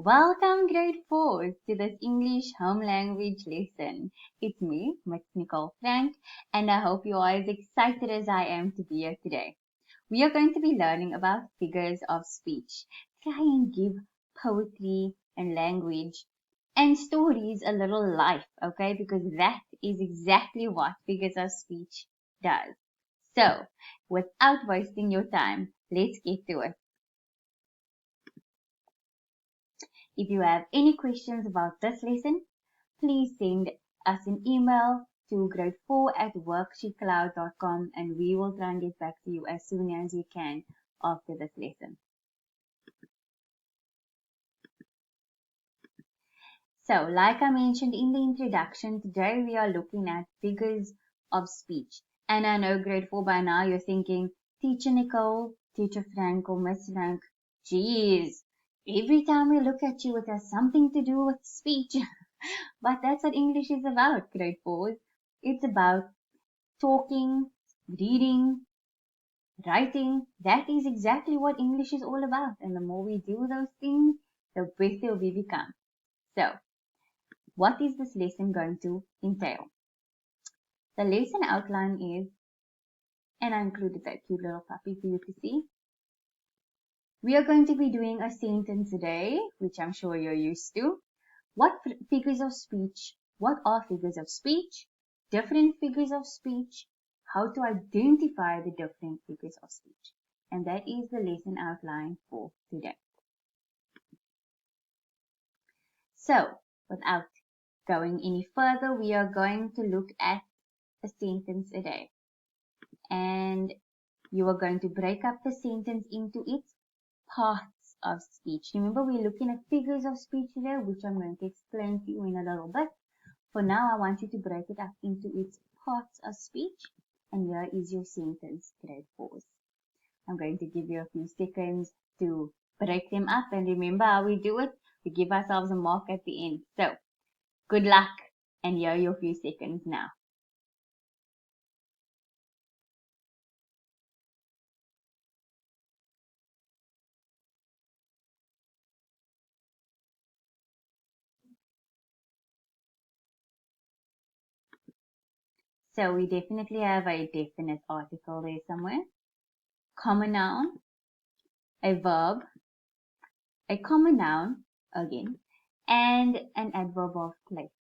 Welcome grade 4 to this English home language lesson. It's me, Miss Nicole Frank, and I hope you are as excited as I am to be here today. We are going to be learning about figures of speech. Try and give poetry and language and stories a little life, okay? Because that is exactly what figures of speech does. So, without wasting your time, let's get to it. If you have any questions about this lesson, please send us an email to grade4@worksheetcloud.com and we will try and get back to you as soon as we can after this lesson. So, like I mentioned in the introduction, today we are looking at figures of speech. And I know grade 4 by now you're thinking, Teacher Nicole, Teacher Frank or Miss Frank, geez, every time we look at you it has something to do with speech. But that's what English is about, grade 4. It's about talking, reading, writing. That is exactly what English is all about. And the more we do those things, the better we become. So, what is this lesson going to entail? The lesson outline is, and I included that cute little puppy for you to see. We are going to be doing a sentence a day, which I'm sure you're used to. What are figures of speech? Different figures of speech, how to identify the different figures of speech. And that is the lesson outline for today. So, without going any further, we are going to look at a sentence a day. And you are going to break up the sentence into its parts of speech. Remember, we're looking at figures of speech here, which I'm going to explain to you in a little bit. For now, I want you to break it up into its parts of speech. And here is your sentence, grade 4. I'm going to give you a few seconds to break them up. And remember how we do it? We give ourselves a mark at the end. So, good luck. And here are your few seconds now. So, we definitely have a definite article there somewhere. Common noun, a verb, a common noun, again, and an adverb of place.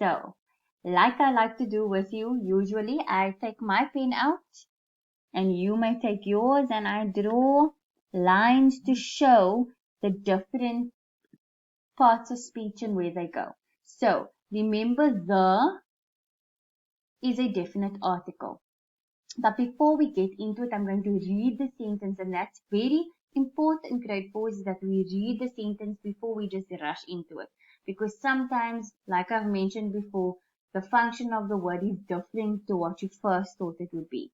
So, like I like to do with you, usually I take my pen out and you may take yours and I draw lines to show the different parts of speech and where they go. So, remember the is a definite article. But before we get into it, I'm going to read the sentence, and that's very important, grade 4, is that we read the sentence before we just rush into it. Because sometimes, like I've mentioned before, the function of the word is different to what you first thought it would be.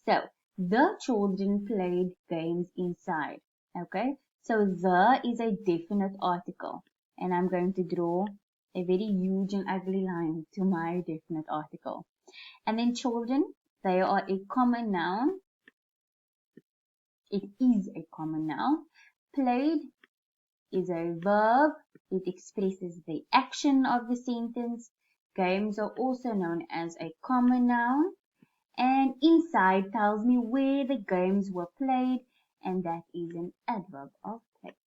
So, the children played games inside. Okay? So, the is a definite article. And I'm going to draw a very huge and ugly line to my definite article. And then children, they are a common noun. It is a common noun. Played is a verb. It expresses the action of the sentence. Games are also known as a common noun. And inside tells me where the games were played, and that is an adverb of place.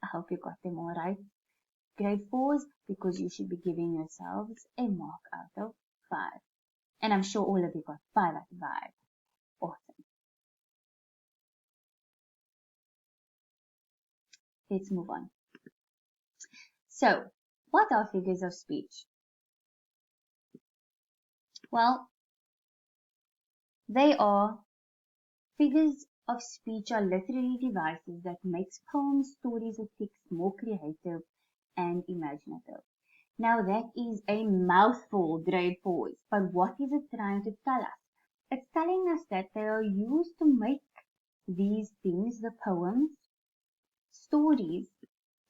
I hope you got them all right. Grade 4s, because you should be giving yourselves a mark out of 5. And I'm sure all of you got 5 out of 5. Awesome. Let's move on. So, what are figures of speech? Well, they are figures of speech are literary devices that makes poems, stories, or text more creative and imaginative. Now that is a mouthful, grade 4s, but what is it trying to tell us? It's telling us that they are used to make these things, the poems, stories,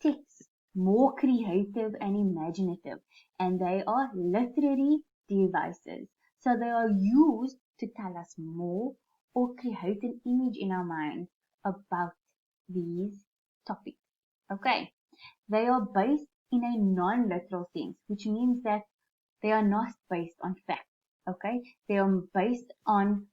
texts, more creative and imaginative, and they are literary devices. So they are used to tell us more or create an image in our mind about these topics. Okay. They are based in a non-literal sense, which means that they are not based on fact. Okay. They are based on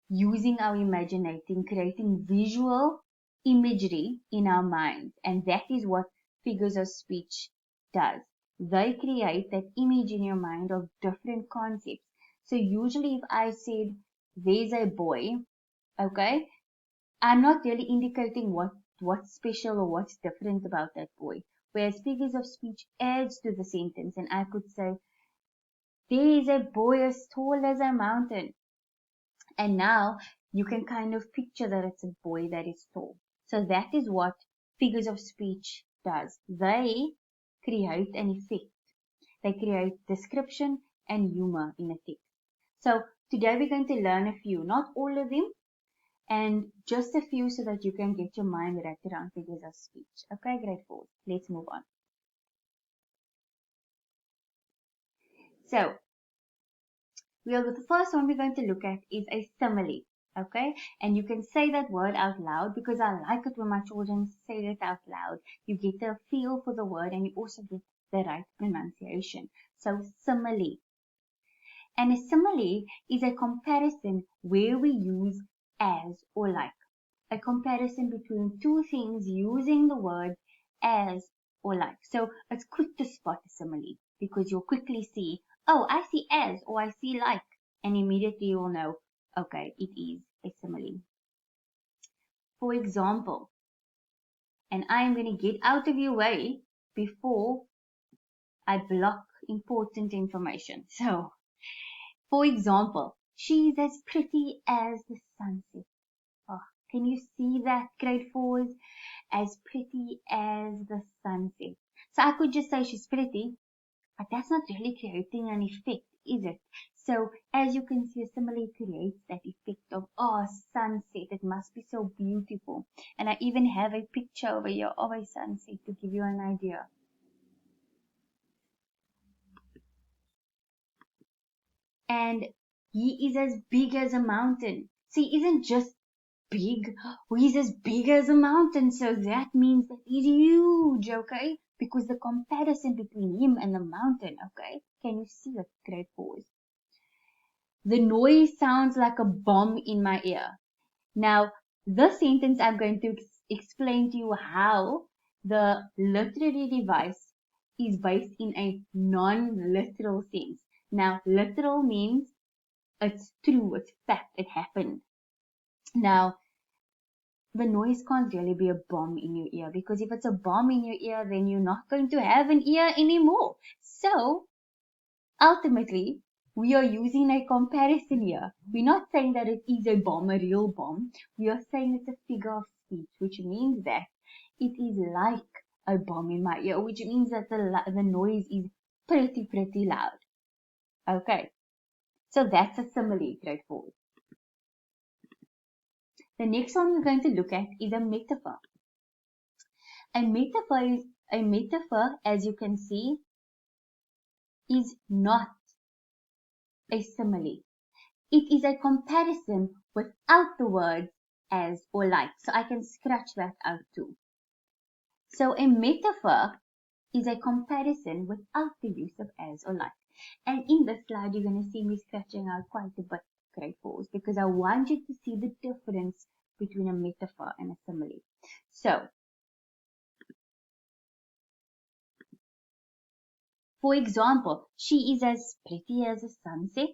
using our imagination, creating visual imagery in our minds. And that is what figures of speech does. They create that image in your mind of different concepts. So usually if I said, there's a boy, okay, I'm not really indicating what's special or what's different about that boy. Whereas figures of speech adds to the sentence, and I could say, there is a boy as tall as a mountain. And now you can kind of picture that it's a boy that is tall. So that is what figures of speech does. They create an effect. They create description and humor in a text. So today we're going to learn a few, not all of them, and just a few so that you can get your mind wrapped around figures of speech. Okay, grade 4. Let's move on. So the first one we're going to look at is a simile. Okay, and you can say that word out loud because I like it when my children say it out loud. You get a feel for the word and you also get the right pronunciation. So simile. And a simile is a comparison where we use as or like. A comparison between two things using the word as or like. So it's quick to spot a simile because you'll quickly see, oh, I see as or I see like, and immediately you will know, okay, it is a simile. For example, and I'm going to get out of your way before I block important information. So, for example, she's as pretty as the sunset. Oh, can you see that, grade 4s? As pretty as the sunset. So I could just say she's pretty, but that's not really creating an effect, is it? So as you can see, a simile creates that effect of, oh, sunset, it must be so beautiful. And I even have a picture over here of a sunset to give you an idea. And he is as big as a mountain. So he isn't just big. He's as big as a mountain. So that means that he's huge, okay? Because the comparison between him and the mountain, okay? Can you see it, grade 4s? The noise sounds like a bomb in my ear. Now, this sentence I'm going to explain to you how the literary device is based in a non-literal sense. Now, literal means it's true, it's fact, it happened. Now, the noise can't really be a bomb in your ear because if it's a bomb in your ear, then you're not going to have an ear anymore. So, ultimately, we are using a comparison here. We're not saying that it is a bomb, a real bomb. We are saying it's a figure of speech, which means that it is like a bomb in my ear, which means that the noise is pretty loud. Okay, so that's a simile, grade 4. The next one we're going to look at is a metaphor. A metaphor, as you can see, is not a simile. It is a comparison without the words as or like. So I can scratch that out too. So a metaphor is a comparison without the use of as or like. And in this slide, you're going to see me scratching out quite a bit, grade 4s, because I want you to see the difference between a metaphor and a simile. So, for example, she is as pretty as a sunset.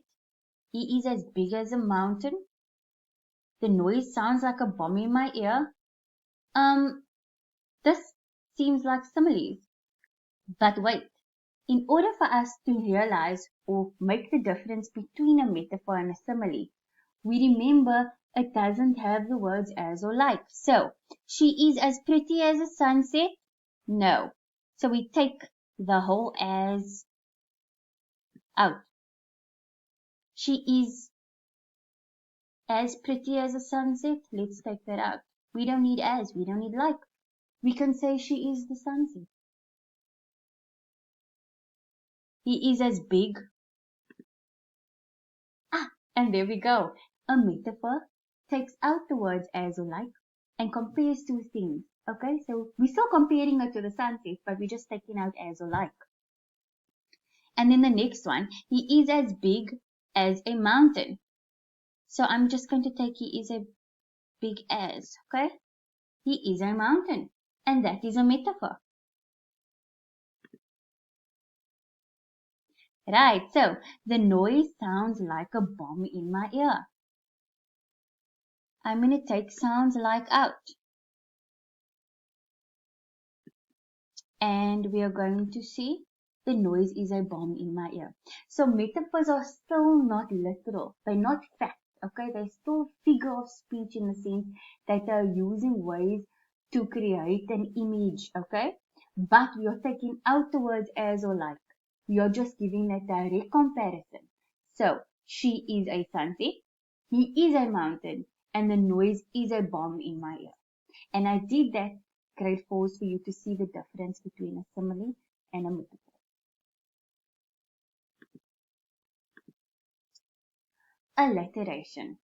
He is as big as a mountain. The noise sounds like a bomb in my ear. This seems like similes. But wait, in order for us to realize or make the difference between a metaphor and a simile, we remember it doesn't have the words as or like. So, she is as pretty as a sunset? No. So we take the whole as out. She is as pretty as a sunset? Let's take that out. We don't need as, we don't need like. We can say she is the sunset. He is as big. And there we go. A metaphor takes out the words as or like and compares two things. Okay, so we're still comparing it to the sunset, but we're just taking out as or like. And then the next one, he is as big as a mountain. So I'm just going to take he is a big as, okay? He is a mountain. And that is a metaphor. Right, so the noise sounds like a bomb in my ear. I'm going to take sounds like out. And we are going to see the noise is a bomb in my ear. So metaphors are still not literal. They're not fact, okay? They're still figure of speech in the sense that they're using ways to create an image, okay? But we are taking out the words as or like. We are just giving a direct comparison. So she is a sunset, he is a mountain, and the noise is a bomb in my ear. And I did that grade 4s for you to see the difference between a simile and a metaphor. Alliteration.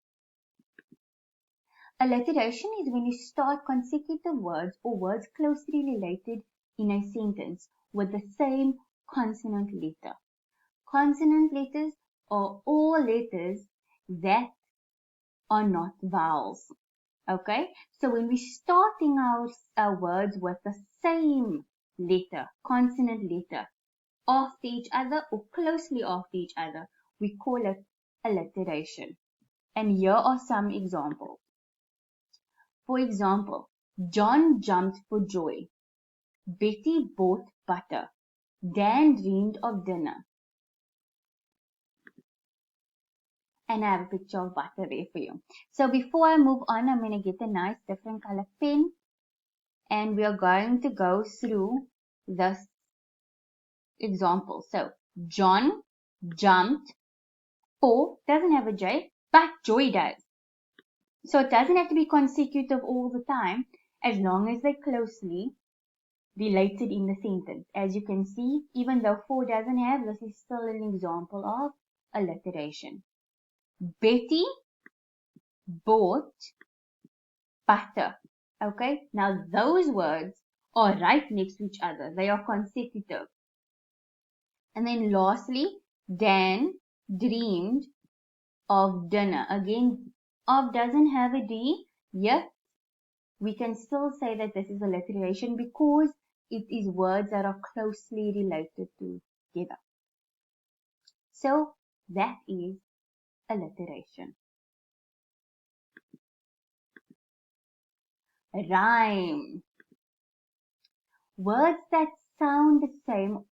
Alliteration is when you start consecutive words or words closely related in a sentence with the same consonant letter. Consonant letters are all letters that are not vowels. Okay? So when we're starting our words with the same letter, consonant letter, after each other or closely after each other, we call it alliteration. And here are some examples. For example, John jumped for joy. Betty bought butter. Dan dreamed of dinner. And I have a picture of butter there for you. So before I move on, I'm going to get a nice different color pen. And we are going to go through this example. So John jumped for, doesn't have a J, but joy does. So it doesn't have to be consecutive all the time as long as they're closely related in the sentence. As you can see, even though 4 doesn't have, this is still an example of alliteration. Betty bought butter. Okay, now those words are right next to each other. They are consecutive. And then lastly, Dan dreamed of dinner. Again, of doesn't have a D, yet we can still say that this is alliteration because it is words that are closely related together. So that is alliteration. Rhyme. Words that sound the same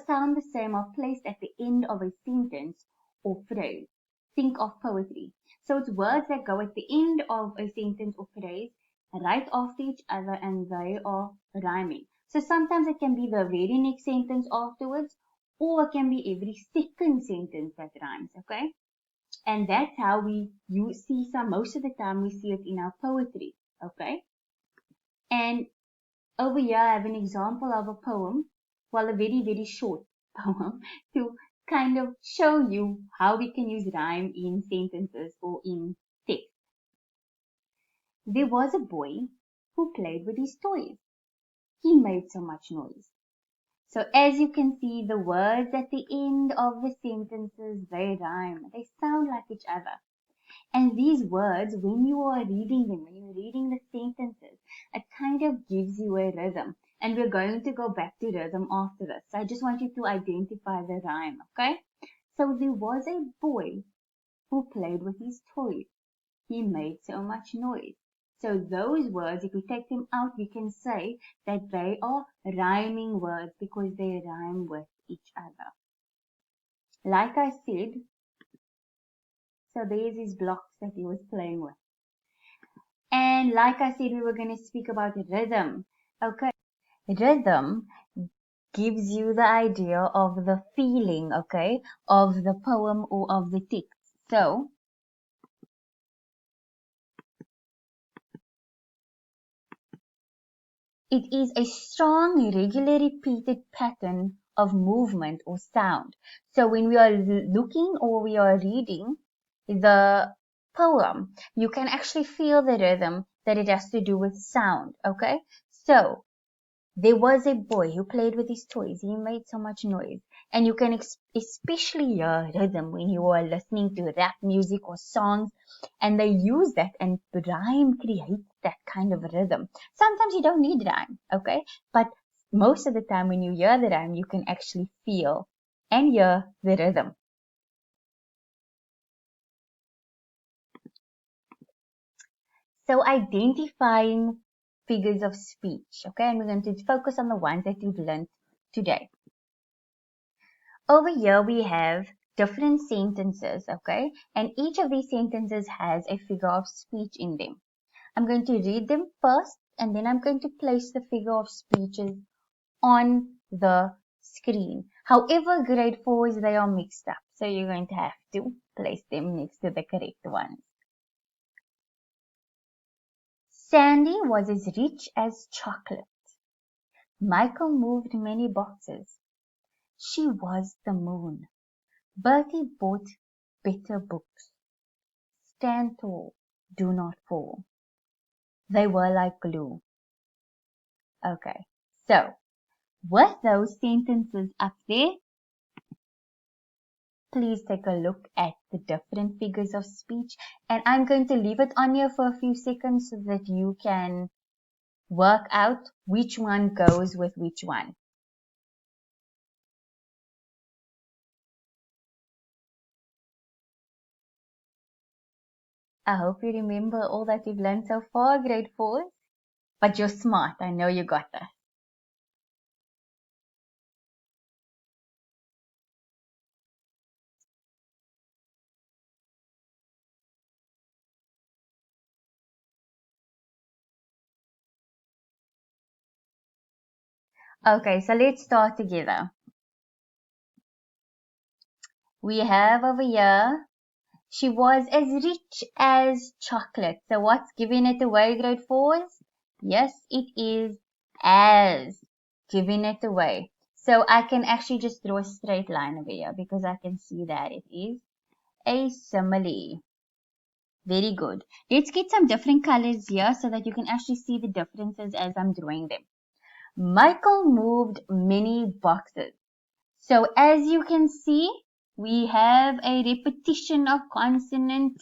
sound the same are placed at the end of a sentence or phrase. Think of poetry. So it's words that go at the end of a sentence or phrase right after each other and they are rhyming. So sometimes it can be the very next sentence afterwards or it can be every second sentence that rhymes, okay? And that's how you see most of the time we see it in our poetry, okay? And over here I have an example of a poem, well, a very, very short poem to kind of show you how we can use rhyme in sentences or in text. There was a boy who played with his toys. He made so much noise. So as you can see, the words at the end of the sentences, they rhyme. They sound like each other. And these words, when you are reading them, when you're reading the sentences, it kind of gives you a rhythm. And we're going to go back to rhythm after this. So I just want you to identify the rhyme, okay? So there was a boy who played with his toys. He made so much noise. So those words, if we take them out, we can say that they are rhyming words because they rhyme with each other. Like I said, so there's these blocks that he was playing with. And like I said, we were going to speak about rhythm. Okay. Rhythm gives you the idea of the feeling, okay, of the poem or of the text. So, it is a strong, regularly repeated pattern of movement or sound. So when we are looking or we are reading the poem, you can actually feel the rhythm that it has to do with sound, okay? So, there was a boy who played with his toys. He made so much noise. And you can especially hear rhythm when you are listening to rap music or songs. And they use that, and rhyme creates that kind of rhythm. Sometimes you don't need rhyme, okay? But most of the time when you hear the rhyme, you can actually feel and hear the rhythm. So identifying figures of speech, okay? And we're going to focus on the ones that we've learned today. Over here we have different sentences, okay? And each of these sentences has a figure of speech in them. I'm going to read them first, and then I'm going to place the figure of speeches on the screen. However, grade 4s, they are mixed up. So you're going to have to place them next to the correct ones. Sandy was as rich as chocolate. Michael moved many boxes. She was the moon. Bertie bought better books. Stand tall, do not fall. They were like glue. Okay, so with those sentences up there, please take a look at the different figures of speech. And I'm going to leave it on here for a few seconds so that you can work out which one goes with which one. I hope you remember all that you've learned so far, grade 4. But you're smart. I know you got this. Okay, so let's start together. We have over here, she was as rich as chocolate. So what's giving it away, grade 4s? Yes, it is as giving it away. So I can actually just draw a straight line over here because I can see that it is a simile. Very good. Let's get some different colors here so that you can actually see the differences as I'm drawing them. Michael moved many boxes. So as you can see, we have a repetition of consonant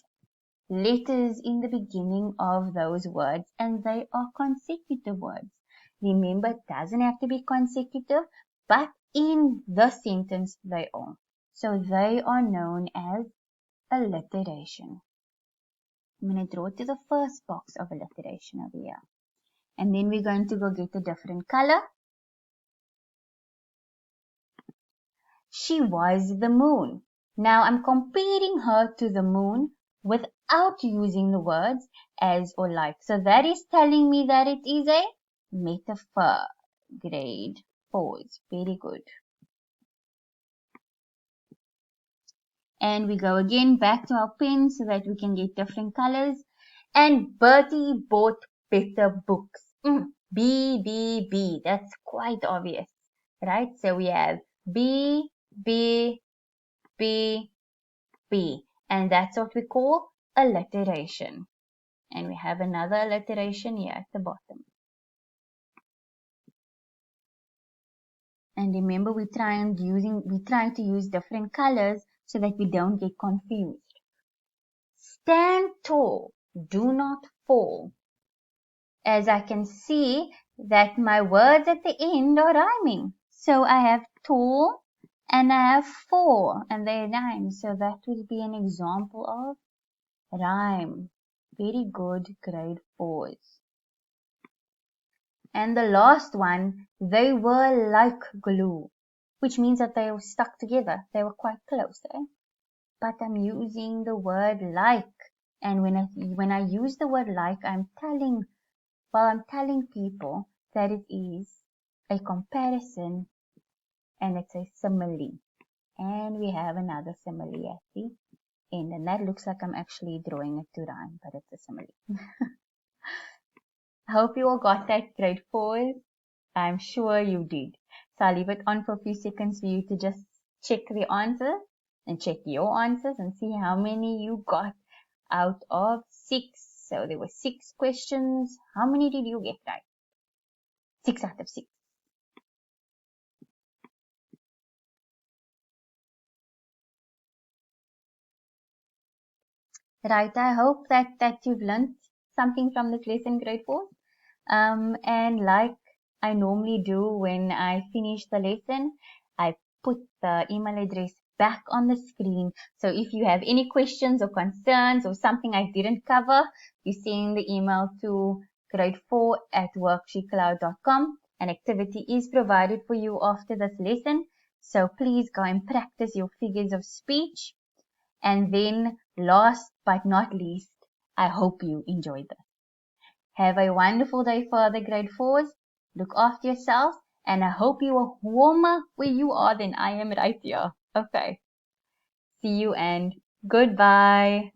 letters in the beginning of those words, and they are consecutive words. Remember, it doesn't have to be consecutive, but in the sentence they are. So they are known as alliteration. I'm going to draw to the first box of alliteration over here. And then we're going to go get a different color. She was the moon. Now I'm comparing her to the moon without using the words as or like. So that is telling me that it is a metaphor. Grade 4s. Very good. And we go again back to our pen so that we can get different colors. And Bertie bought better books. B, B, B. That's quite obvious, right? So we have B, B, B, B. And that's what we call alliteration. And we have another alliteration here at the bottom. And remember, we're trying to use different colors so that we don't get confused. Stand tall, do not fall. As I can see that my words at the end are rhyming. So I have tall and I have fall, and they rhyme. So that would be an example of rhyme. Very good, grade 4s. And the last one, they were like glue, which means that they were stuck together. They were quite close, eh? But I'm using the word like. And when I use the word like, I'm telling people that it is a comparison and it's a simile. And we have another simile at the end. And that looks like I'm actually drawing it to rhyme, but it's a simile. I hope you all got that, grade 4. I'm sure you did. So I'll leave it on for a few seconds for you to just check the answers and check your answers and see how many you got out of 6. So there were 6 questions. How many did you get right? 6 out of 6. Right, I hope that you've learned something from this lesson, grade 4. And like I normally do when I finish the lesson, I put the email address back on the screen. So if you have any questions or concerns or something I didn't cover, you send the email to grade4@worksheetcloud.com. An activity is provided for you after this lesson. So please go and practice your figures of speech. And then last but not least, I hope you enjoyed this. Have a wonderful day for the grade 4s. Look after yourselves, and I hope you are warmer where you are than I am right here. Okay. See you and goodbye.